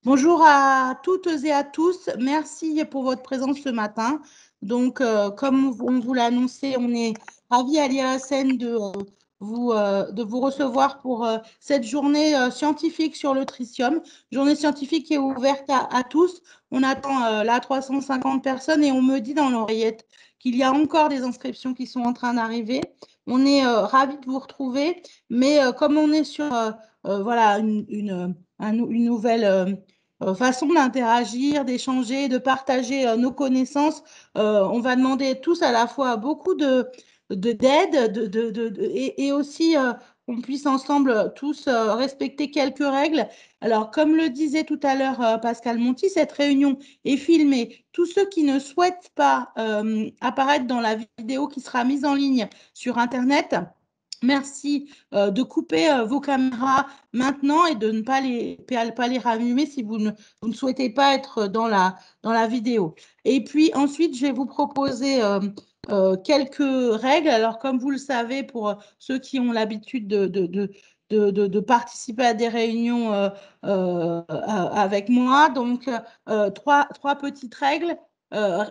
Bonjour à toutes et à tous. Merci pour votre présence ce matin. Donc, comme on vous l'a annoncé, on est ravis à l'IRSN de vous recevoir pour cette journée scientifique sur le tritium. Journée scientifique qui est ouverte à tous. On attend là 350 personnes et on me dit dans l'oreillette qu'il y a encore des inscriptions qui sont en train d'arriver. On est ravis de vous retrouver, mais comme on est sur voilà, une nouvelle façon d'interagir, d'échanger, de partager nos connaissances. On va demander tous à la fois beaucoup d'aide et aussi qu'on puisse ensemble tous respecter quelques règles. Alors, comme le disait tout à l'heure Pascal Monti, cette réunion est filmée. Tous ceux qui ne souhaitent pas apparaître dans la vidéo qui sera mise en ligne sur Internet, merci de couper vos caméras maintenant et de ne pas les rallumer si vous ne souhaitez pas être dans la vidéo. Et puis ensuite, je vais vous proposer quelques règles. Alors, comme vous le savez, pour ceux qui ont l'habitude de participer à des réunions avec moi, donc trois petites règles. Euh,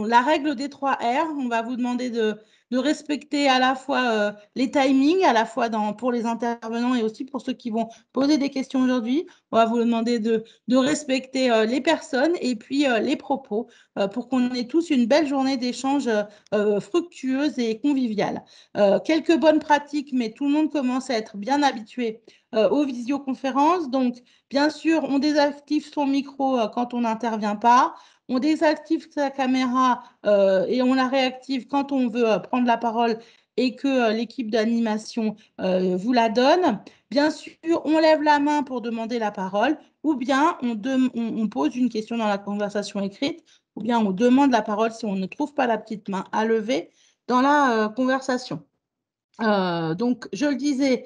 la règle des 3 R, on va vous demander de respecter à la fois les timings, à la fois pour les intervenants et aussi pour ceux qui vont poser des questions aujourd'hui. On va vous demander de respecter les personnes et puis les propos pour qu'on ait tous une belle journée d'échange fructueuse et conviviale. Quelques bonnes pratiques, mais tout le monde commence à être bien habitué aux visioconférences. Donc, bien sûr, on désactive son micro quand on n'intervient pas. On désactive sa caméra et on la réactive quand on veut prendre la parole et que l'équipe d'animation vous la donne. Bien sûr, on lève la main pour demander la parole ou bien on pose une question dans la conversation écrite ou bien on demande la parole si on ne trouve pas la petite main à lever dans la conversation. Donc, je le disais,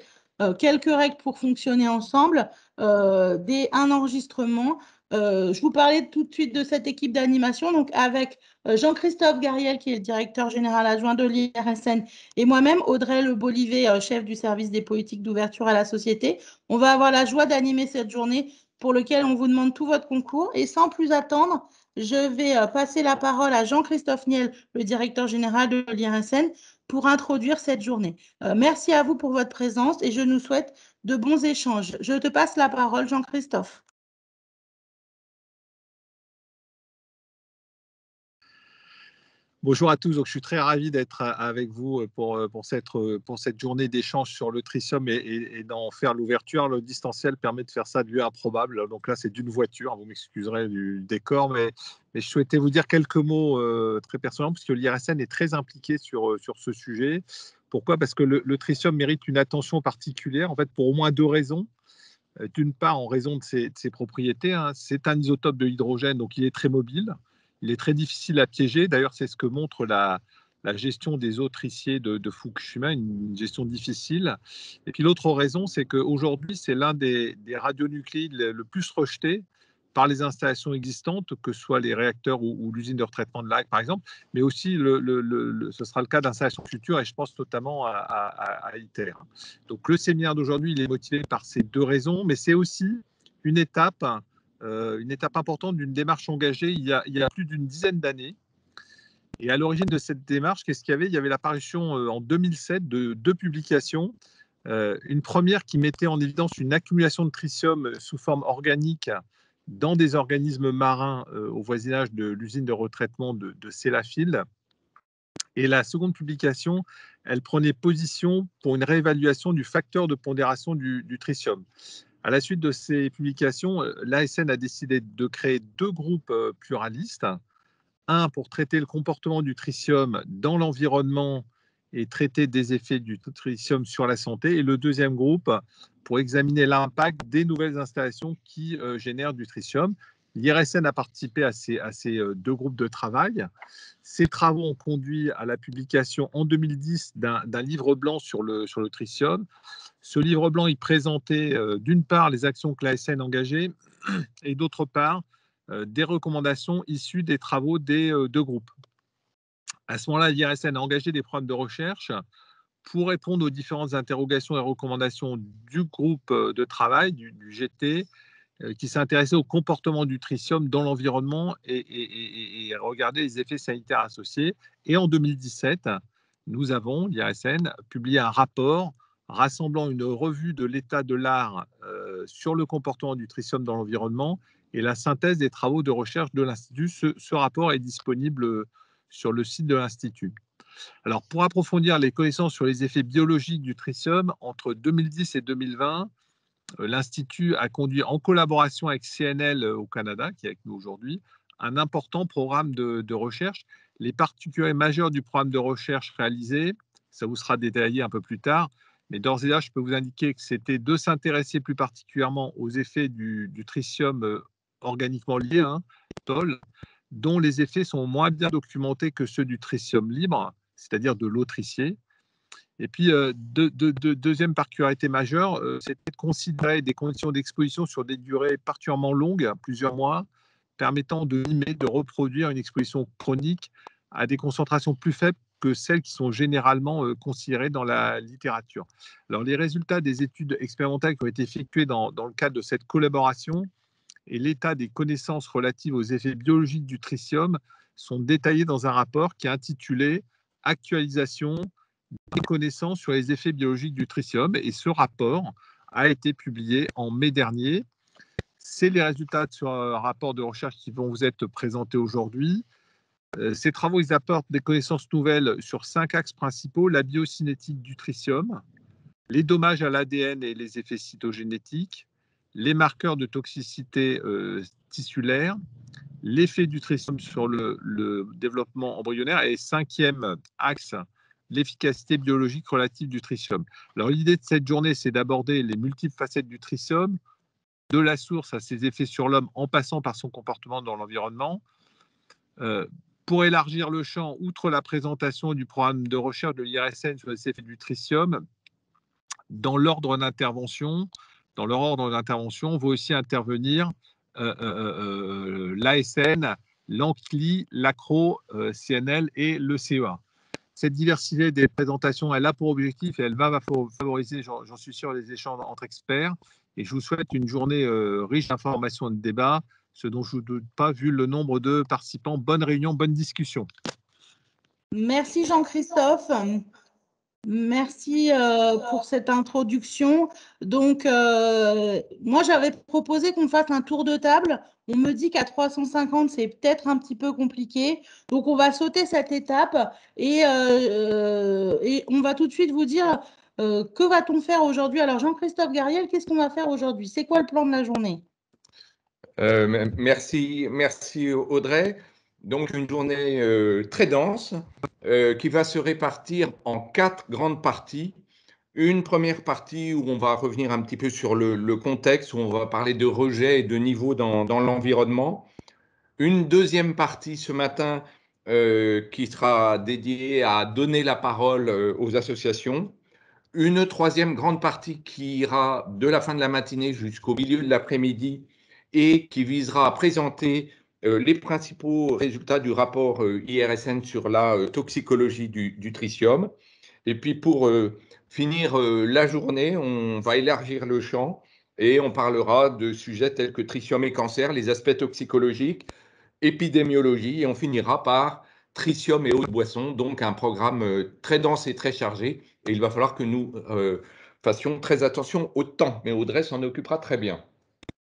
quelques règles pour fonctionner ensemble, un enregistrement. Je vous parlais tout de suite de cette équipe d'animation, donc avec Jean-Christophe Gariel, qui est le directeur général adjoint de l'IRSN, et moi-même, Audrey Le Bolivet, chef du service des politiques d'ouverture à la société. On va avoir la joie d'animer cette journée pour laquelle on vous demande tout votre concours. Et sans plus attendre, je vais passer la parole à Jean-Christophe Niel, le directeur général de l'IRSN, pour introduire cette journée. Merci à vous pour votre présence et je nous souhaite de bons échanges. Je te passe la parole, Jean-Christophe. Bonjour à tous, donc je suis très ravi d'être avec vous pour cette journée d'échange sur le tritium et d'en faire l'ouverture. Le distanciel permet de faire ça de lieu improbable. Donc là, c'est d'une voiture, vous m'excuserez du décor, mais je souhaitais vous dire quelques mots très personnels, parce que l'IRSN est très impliqué sur ce sujet. Pourquoi? Parce que le tritium mérite une attention particulière, en fait, pour au moins 2 raisons. D'une part, en raison de ses propriétés, hein. C'est un isotope de l'hydrogène, donc il est très mobile. Il est très difficile à piéger. D'ailleurs, c'est ce que montre la gestion des eaux triciers de Fukushima, une gestion difficile. Et puis l'autre raison, c'est qu'aujourd'hui, c'est l'un des radionucléides le plus rejeté par les installations existantes, que ce soit les réacteurs ou l'usine de retraitement de Lacq, par exemple, mais aussi ce sera le cas d'installations futures, et je pense notamment à ITER. Donc le séminaire d'aujourd'hui, il est motivé par ces 2 raisons, mais c'est aussi une étape importante d'une démarche engagée il y a plus d'une dizaine d'années. Et à l'origine de cette démarche, qu'est-ce qu'il y avait? Il y avait l'apparition en 2007 de 2 publications. Une première qui mettait en évidence une accumulation de tritium sous forme organique dans des organismes marins au voisinage de l'usine de retraitement de Sellafield. Et la seconde publication, elle prenait position pour une réévaluation du facteur de pondération du tritium. À la suite de ces publications, l'ASN a décidé de créer 2 groupes pluralistes. Un pour traiter le comportement du tritium dans l'environnement et traiter des effets du tritium sur la santé. Et le deuxième groupe pour examiner l'impact des nouvelles installations qui génèrent du tritium. L'IRSN a participé à ces 2 groupes de travail. Ces travaux ont conduit à la publication en 2010 d'un livre blanc sur le tritium. Ce livre blanc, il présentait d'une part les actions que l'ASN engageait et d'autre part des recommandations issues des travaux des 2 groupes. À ce moment-là, l'IRSN a engagé des programmes de recherche pour répondre aux différentes interrogations et recommandations du groupe de travail, du GT, qui s'est intéressé au comportement du tritium dans l'environnement et regardé les effets sanitaires associés. Et en 2017, nous avons, l'IRSN, publié un rapport rassemblant une revue de l'état de l'art sur le comportement du tritium dans l'environnement et la synthèse des travaux de recherche de l'Institut. Ce rapport est disponible sur le site de l'Institut. Alors, pour approfondir les connaissances sur les effets biologiques du tritium, entre 2010 et 2020, l'Institut a conduit en collaboration avec CNL au Canada, qui est avec nous aujourd'hui, un important programme de recherche. Les particularités majeures du programme de recherche réalisé, ça vous sera détaillé un peu plus tard, mais d'ores et là, je peux vous indiquer que c'était de s'intéresser plus particulièrement aux effets du tritium organiquement lié, TOL, dont les effets sont moins bien documentés que ceux du tritium libre, c'est-à-dire de l'eau triciée. Et puis, deuxième particularité majeure, c'était de considérer des conditions d'exposition sur des durées particulièrement longues, plusieurs mois, permettant de mimer, de reproduire une exposition chronique à des concentrations plus faibles que celles qui sont généralement considérées dans la littérature. Alors, les résultats des études expérimentales qui ont été effectuées dans le cadre de cette collaboration et l'état des connaissances relatives aux effets biologiques du tritium sont détaillés dans un rapport qui est intitulé « Actualisation des connaissances sur les effets biologiques du tritium ». Et ce rapport a été publié en mai dernier. C'est les résultats de ce rapport de recherche qui vont vous être présentés aujourd'hui. Ces travaux, ils apportent des connaissances nouvelles sur 5 axes principaux: la biocinétique du tritium, les dommages à l'ADN et les effets cytogénétiques, les marqueurs de toxicité tissulaire, l'effet du tritium sur le développement embryonnaire, et 5e axe, l'efficacité biologique relative du tritium. Alors, l'idée de cette journée, c'est d'aborder les multiples facettes du tritium, de la source à ses effets sur l'homme, en passant par son comportement dans l'environnement. Pour élargir le champ, outre la présentation du programme de recherche de l'IRSN sur les effets du tritium, dans leur ordre d'intervention, va aussi intervenir l'ASN, l'ANCLI, l'ACRO, CNL et le CEA. Cette diversité des présentations, elle a pour objectif et elle va favoriser, j'en suis sûr, les échanges entre experts. Et je vous souhaite une journée riche d'informations et de débats, ce dont je ne doute pas vu le nombre de participants. Bonne réunion, bonne discussion. Merci Jean-Christophe. Merci pour cette introduction. Donc, moi, j'avais proposé qu'on fasse un tour de table. On me dit qu'à 350, c'est peut-être un petit peu compliqué. Donc, on va sauter cette étape et on va tout de suite vous dire que va-t-on faire aujourd'hui. Alors, Jean-Christophe Gariel, qu'est-ce qu'on va faire aujourd'hui? C'est quoi le plan de la journée? Merci Audrey. Donc, une journée très dense qui va se répartir en 4 grandes parties. Une première partie où on va revenir un petit peu sur le contexte, où on va parler de rejet et de niveau dans l'environnement. Une deuxième partie ce matin qui sera dédiée à donner la parole aux associations. Une troisième grande partie qui ira de la fin de la matinée jusqu'au milieu de l'après-midi et qui visera à présenter les principaux résultats du rapport IRSN sur la toxicologie du tritium. Et puis pour finir la journée, on va élargir le champ et on parlera de sujets tels que tritium et cancer, les aspects toxicologiques, épidémiologie, et on finira par tritium et eau de boisson, donc un programme très dense et très chargé. Et il va falloir que nous fassions très attention au temps, mais Audrey s'en occupera très bien.